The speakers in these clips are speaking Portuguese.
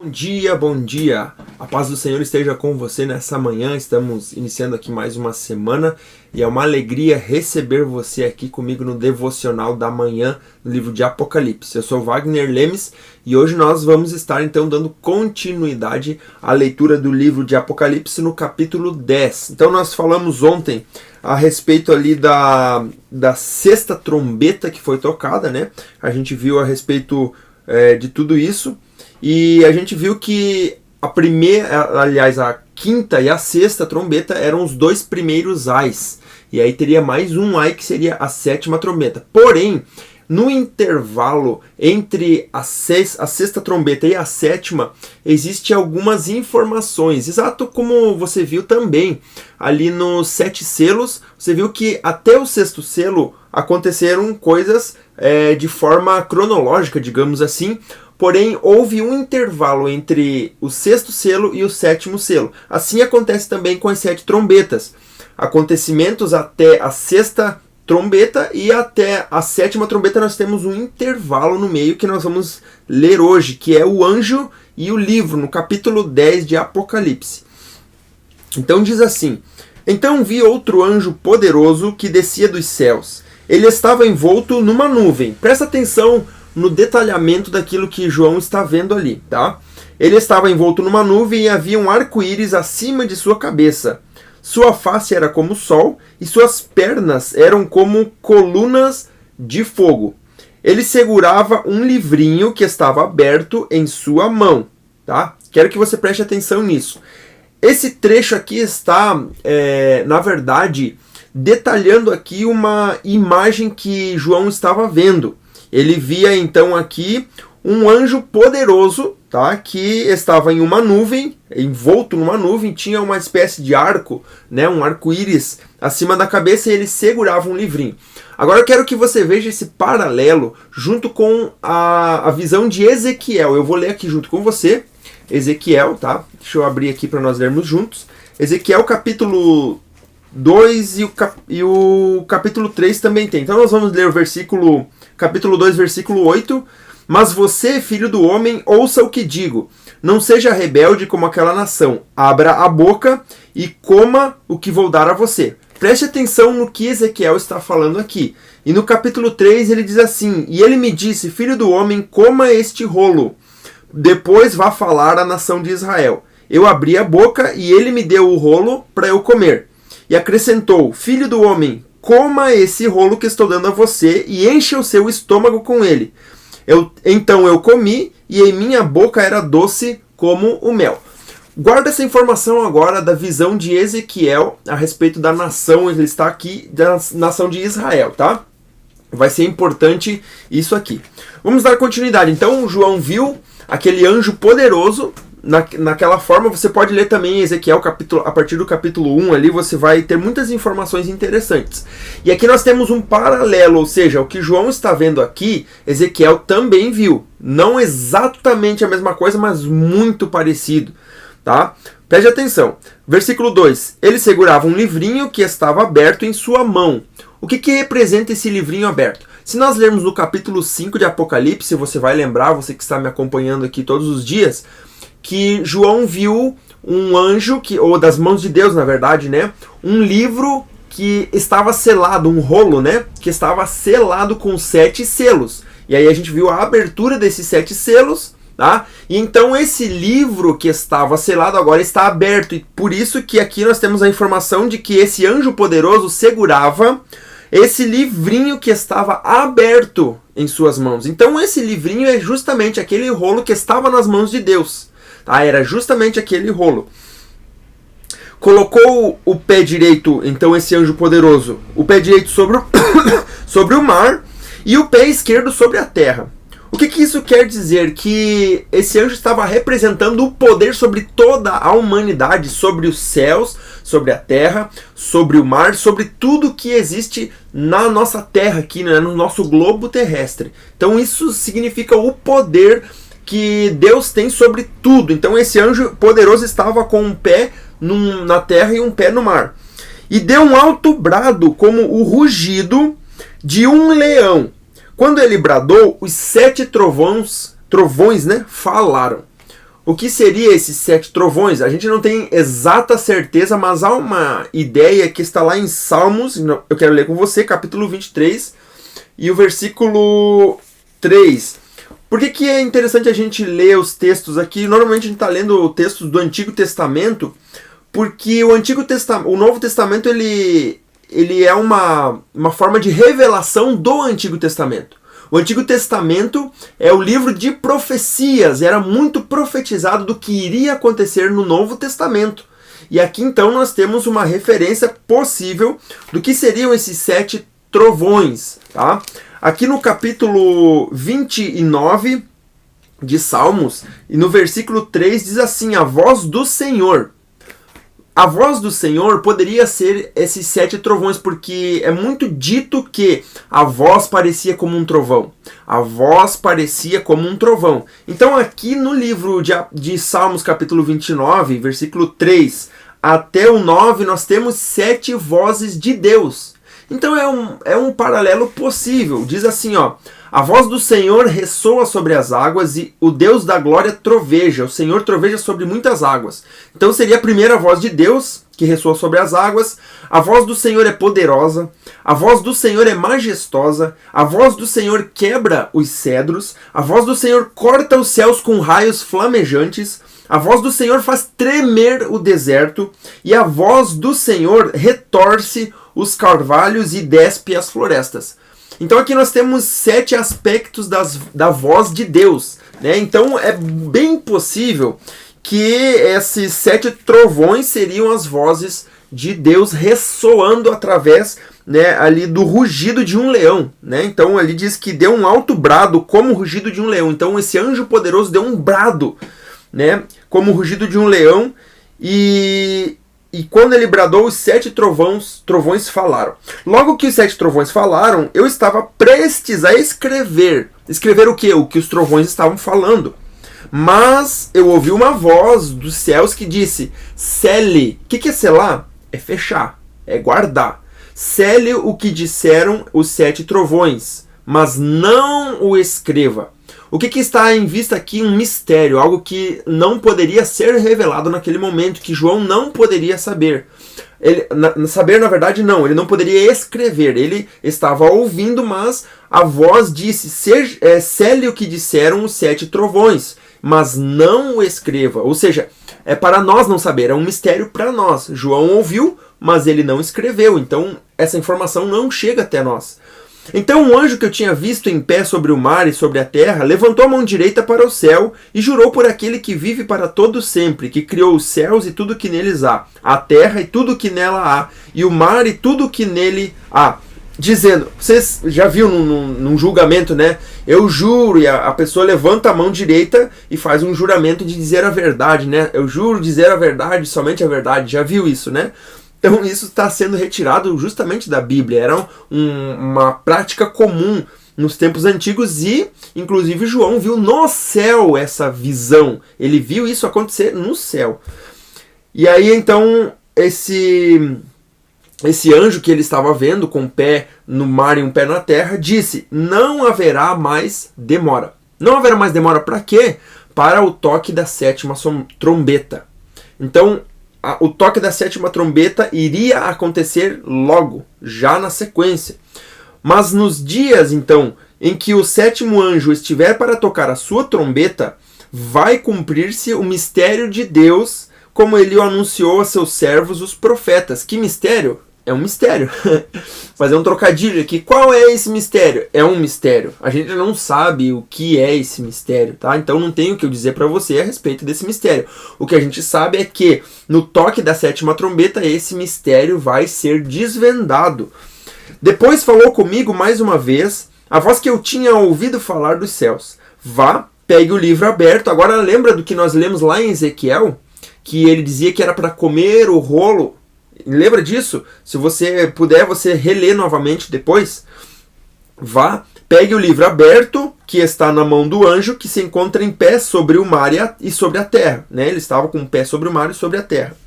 Bom dia, bom dia! A paz do Senhor esteja com você nessa manhã. Estamos iniciando aqui mais uma semana e é uma alegria receber você aqui comigo no Devocional da Manhã, no livro de Apocalipse. Eu sou Wagner Lemes e hoje nós vamos estar então dando continuidade à leitura do livro de Apocalipse no capítulo 10. Então nós falamos ontem a respeito ali da sexta trombeta que foi tocada, né? A gente viu a respeito de tudo isso. E a gente viu que a quinta e a sexta trombeta eram os dois primeiros ais. E aí teria mais um ai que seria a sétima trombeta. Porém, no intervalo entre a sexta trombeta e a sétima, existe algumas informações. Exato como você viu também ali nos 7 selos, você viu que até o sexto selo aconteceram coisas de forma cronológica, digamos assim. Porém, houve um intervalo entre o sexto selo e o sétimo selo. Assim acontece também com as 7 trombetas. Acontecimentos até a sexta trombeta e até a sétima trombeta nós temos um intervalo no meio que nós vamos ler hoje, que é o anjo e o livro, no capítulo 10 de Apocalipse. Então diz assim: Então vi outro anjo poderoso que descia dos céus. Ele estava envolto numa nuvem. Presta atenção no detalhamento daquilo que João está vendo ali, tá? Ele estava envolto numa nuvem e havia um arco-íris acima de sua cabeça. Sua face era como o sol e suas pernas eram como colunas de fogo. Ele segurava um livrinho que estava aberto em sua mão, tá? Quero que você preste atenção nisso. Esse trecho aqui está, na verdade, detalhando aqui uma imagem que João estava vendo. Ele via então aqui um anjo poderoso, tá, que estava em uma nuvem, envolto numa nuvem, tinha uma espécie de arco, né, um arco-íris acima da cabeça e ele segurava um livrinho. Agora eu quero que você veja esse paralelo junto com a visão de Ezequiel. Eu vou ler aqui junto com você, Ezequiel, tá? Deixa eu abrir aqui para nós lermos juntos. Ezequiel capítulo 2 e o capítulo 3 também tem. Então nós vamos ler o capítulo 2, versículo 8. Mas você, filho do homem, ouça o que digo. Não seja rebelde como aquela nação. Abra a boca e coma o que vou dar a você. Preste atenção no que Ezequiel está falando aqui. E no capítulo 3 ele diz assim: E ele me disse, filho do homem, coma este rolo. Depois vá falar à nação de Israel. Eu abri a boca e ele me deu o rolo para eu comer. E acrescentou, filho do homem, coma esse rolo que estou dando a você e encha o seu estômago com ele. Então eu comi e em minha boca era doce como o mel. Guarda essa informação agora da visão de Ezequiel a respeito da nação, ele está aqui, da nação de Israel, tá? Vai ser importante isso aqui. Vamos dar continuidade. Então João viu aquele anjo poderoso. Naquela forma, você pode ler também Ezequiel a partir do capítulo 1, ali você vai ter muitas informações interessantes. E aqui nós temos um paralelo, ou seja, o que João está vendo aqui, Ezequiel também viu. Não exatamente a mesma coisa, mas muito parecido, tá? Preste atenção. Versículo 2. Ele segurava um livrinho que estava aberto em sua mão. O que representa esse livrinho aberto? Se nós lermos no capítulo 5 de Apocalipse, você vai lembrar, você que está me acompanhando aqui todos os dias, que João viu um anjo, ou das mãos de Deus, na verdade, né? Um livro que estava selado, um rolo, né? Que estava selado com 7 selos. E aí a gente viu a abertura desses 7 selos, tá? E então esse livro que estava selado agora está aberto. E por isso que aqui nós temos a informação de que esse anjo poderoso segurava esse livrinho que estava aberto em suas mãos. Então esse livrinho é justamente aquele rolo que estava nas mãos de Deus. Era justamente aquele rolo. Colocou o pé direito, então esse anjo poderoso, o pé direito sobre o mar e o pé esquerdo sobre a terra. O que isso quer dizer? Que esse anjo estava representando o poder sobre toda a humanidade, sobre os céus, sobre a terra, sobre o mar, sobre tudo que existe na nossa terra aqui, né, no nosso globo terrestre. Então isso significa o poder que Deus tem sobre tudo. Então esse anjo poderoso estava com um pé na terra e um pé no mar. E deu um alto brado como o rugido de um leão. Quando ele bradou, os 7 trovões, né, falaram. o que seria esses 7 trovões? A gente não tem exata certeza, mas há uma ideia que está lá em Salmos, eu quero ler com você, capítulo 23, e o versículo 3. Por que é interessante a gente ler os textos aqui? Normalmente a gente está lendo textos do Antigo Testamento, porque o Novo Testamento ele é uma forma de revelação do Antigo Testamento. O Antigo Testamento é o livro de profecias, era muito profetizado do que iria acontecer no Novo Testamento. E aqui então nós temos uma referência possível do que seriam esses 7 trovões. Tá? Aqui no capítulo 29 de Salmos, e no versículo 3 diz assim: a voz do Senhor. A voz do Senhor poderia ser esses 7 trovões, porque é muito dito que a voz parecia como um trovão. A voz parecia como um trovão. Então aqui no livro de Salmos capítulo 29, versículo 3 até o 9, nós temos 7 vozes de Deus. Então é um paralelo possível. Diz assim, ó: a voz do Senhor ressoa sobre as águas e o Deus da glória troveja. O Senhor troveja sobre muitas águas. Então seria a primeira voz de Deus que ressoa sobre as águas. A voz do Senhor é poderosa. A voz do Senhor é majestosa. A voz do Senhor quebra os cedros. A voz do Senhor corta os céus com raios flamejantes. A voz do Senhor faz tremer o deserto. E a voz do Senhor retorce os carvalhos e despe as florestas. Então aqui nós temos 7 aspectos da voz de Deus, né? Então é bem possível que esses 7 trovões seriam as vozes de Deus ressoando através, né, ali do rugido de um leão, né? Então ali diz que deu um alto brado como o rugido de um leão. Então esse anjo poderoso deu um brado, né, como o rugido de um leão, e quando ele bradou, os 7 trovões falaram. Logo que os 7 trovões falaram, eu estava prestes a escrever. Escrever o quê? O que os trovões estavam falando. Mas eu ouvi uma voz dos céus que disse: cele. O que é selar? É fechar, é guardar. Cele o que disseram os 7 trovões, mas não o escreva. O que está em vista aqui? Um mistério, algo que não poderia ser revelado naquele momento, que João não poderia saber. Saber, na verdade, não, ele não poderia escrever, ele estava ouvindo, mas a voz disse: cele o que disseram os 7 trovões, mas não o escreva. Ou seja, é para nós não saber, é um mistério para nós. João ouviu, mas ele não escreveu, então essa informação não chega até nós. Então um anjo que eu tinha visto em pé sobre o mar e sobre a terra levantou a mão direita para o céu e jurou por aquele que vive para todo sempre, que criou os céus e tudo que neles há, a terra e tudo que nela há, e o mar e tudo que nele há, dizendo... Vocês já viram num julgamento, né? Eu juro, e a pessoa levanta a mão direita e faz um juramento de dizer a verdade, né? Eu juro dizer a verdade, somente a verdade. Já viu isso, né? Então isso está sendo retirado justamente da Bíblia. Era uma prática comum nos tempos antigos e, inclusive, João viu no céu essa visão. Ele viu isso acontecer no céu. E aí, então, esse anjo que ele estava vendo com um pé no mar e um pé na terra disse: não haverá mais demora. Não haverá mais demora para quê? Para o toque da 7ª trombeta. Então, o toque da 7ª trombeta iria acontecer logo, já na sequência. Mas nos dias, então, em que o 7º anjo estiver para tocar a sua trombeta, vai cumprir-se o mistério de Deus, como ele o anunciou a seus servos, os profetas. Que mistério? É um mistério. Fazer um trocadilho aqui. Qual é esse mistério? É um mistério. A gente não sabe o que é esse mistério, tá? Então não tenho o que eu dizer para você a respeito desse mistério. O que a gente sabe é que no toque da 7ª trombeta esse mistério vai ser desvendado. Depois falou comigo mais uma vez a voz que eu tinha ouvido falar dos céus. Vá, pegue o livro aberto. Agora lembra do que nós lemos lá em Ezequiel? Que ele dizia que era para comer o rolo. Lembra disso? Se você puder, você relê novamente depois. Vá, pegue o livro aberto, que está na mão do anjo, que se encontra em pé sobre o mar e sobre a terra. Né? Ele estava com o pé sobre o mar e sobre a terra.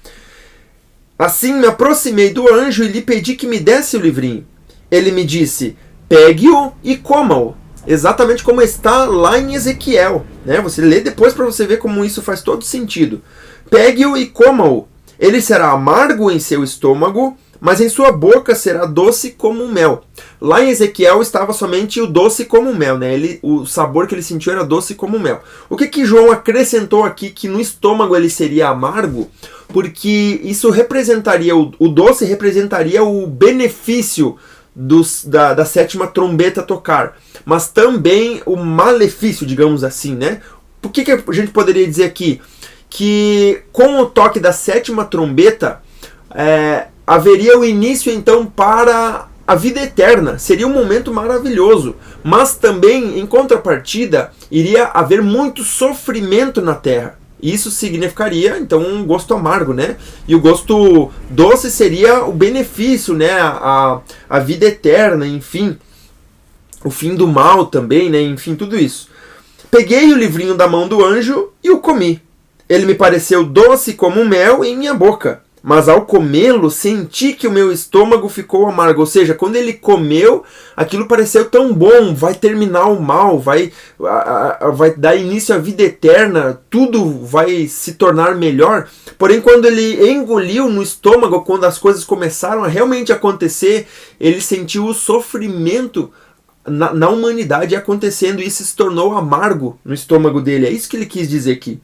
Assim me aproximei do anjo e lhe pedi que me desse o livrinho. Ele me disse: pegue-o e coma-o. exatamente como está lá em Ezequiel, né? Você lê depois para você ver como isso faz todo sentido. Pegue-o e coma-o. Ele será amargo em seu estômago, mas em sua boca será doce como mel. Lá em Ezequiel estava somente o doce como mel, né? O sabor que ele sentiu era doce como mel. O que João acrescentou aqui que no estômago ele seria amargo? Porque isso representaria, o doce representaria o benefício da sétima trombeta tocar, mas também o malefício, digamos assim, né? Por que a gente poderia dizer aqui? Que com o toque da sétima trombeta, haveria o início então para a vida eterna. Seria um momento maravilhoso, mas também, em contrapartida, iria haver muito sofrimento na terra. Isso significaria, então, um gosto amargo, né? E o gosto doce seria o benefício, né? A vida eterna, enfim. O fim do mal também, né? Enfim, tudo isso. Peguei o livrinho da mão do anjo e o comi. Ele me pareceu doce como mel em minha boca. Mas ao comê-lo, senti que o meu estômago ficou amargo. Ou seja, quando ele comeu, aquilo pareceu tão bom, vai terminar o mal, vai dar início à vida eterna, tudo vai se tornar melhor. Porém, quando ele engoliu no estômago, quando as coisas começaram a realmente acontecer, ele sentiu o sofrimento na humanidade acontecendo, e isso se tornou amargo no estômago dele. É isso que ele quis dizer aqui.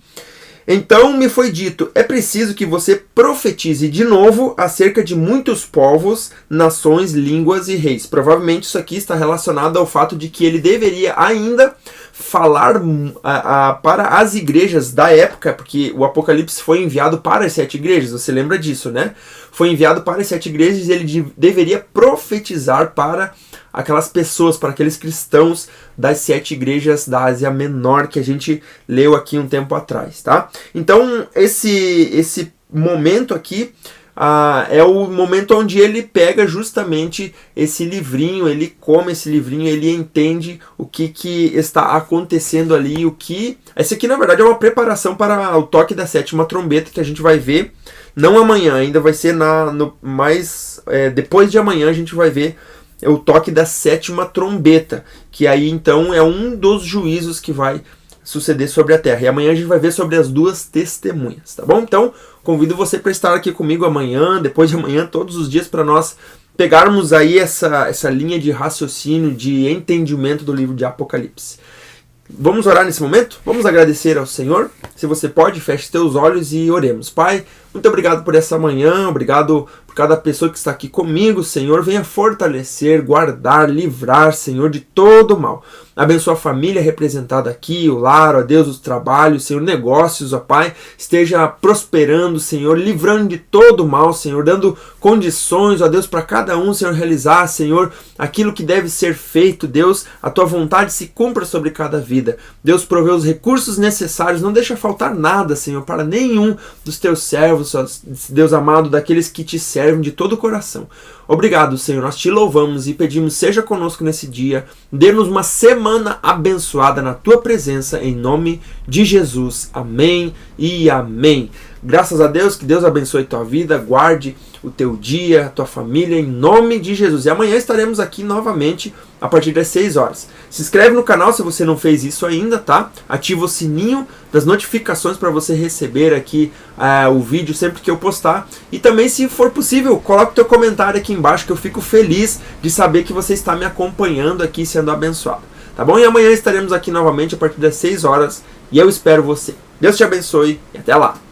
Então me foi dito, é preciso que você profetize de novo acerca de muitos povos, nações, línguas e reis. Provavelmente isso aqui está relacionado ao fato de que ele deveria ainda falar para as igrejas da época, porque o Apocalipse foi enviado para as 7 igrejas, você lembra disso, né? Foi enviado para as 7 igrejas e ele deveria profetizar para aquelas pessoas, para aqueles cristãos das 7 igrejas da Ásia Menor que a gente leu aqui um tempo atrás, tá? Então, esse momento aqui é o momento onde ele pega justamente esse livrinho, ele come esse livrinho, ele entende o que está acontecendo ali, esse aqui na verdade é uma preparação para o toque da sétima trombeta que a gente vai ver, não amanhã, ainda vai ser depois de amanhã a gente vai ver o toque da sétima trombeta, que aí então é um dos juízos que vai suceder sobre a terra. E amanhã a gente vai ver sobre as 2 testemunhas, tá bom? Então, convido você para estar aqui comigo amanhã, depois de amanhã, todos os dias, para nós pegarmos aí essa linha de raciocínio, de entendimento do livro de Apocalipse. Vamos orar nesse momento? Vamos agradecer ao Senhor? Se você pode, feche seus olhos e oremos. Pai, muito obrigado por essa manhã, obrigado por cada pessoa que está aqui comigo, Senhor. Venha fortalecer, guardar, livrar, Senhor, de todo mal. Abençoa a família representada aqui, o lar, ó Deus, os trabalhos, Senhor, negócios, ó Pai, esteja prosperando, Senhor, livrando de todo mal, Senhor, dando condições, ó Deus, para cada um, Senhor, realizar, Senhor, aquilo que deve ser feito, Deus, a Tua vontade se cumpra sobre cada vida. Deus, provê os recursos necessários, não deixa faltar nada, Senhor, para nenhum dos Teus servos, ó Deus amado, daqueles que Te servem de todo o coração. Obrigado, Senhor, nós Te louvamos e pedimos, seja conosco nesse dia, dê-nos uma semana abençoada na Tua presença, em nome de Jesus. Amém e amém. Graças a Deus, que Deus abençoe tua vida, guarde o teu dia, a tua família, em nome de Jesus. E amanhã estaremos aqui novamente a partir das 6 horas. Se inscreve no canal se você não fez isso ainda, tá? Ativa o sininho das notificações para você receber aqui o vídeo sempre que eu postar. E também, se for possível, coloque o teu comentário aqui embaixo, que eu fico feliz de saber que você está me acompanhando aqui, sendo abençoado. Tá bom? E amanhã estaremos aqui novamente a partir das 6 horas e eu espero você. Deus te abençoe e até lá!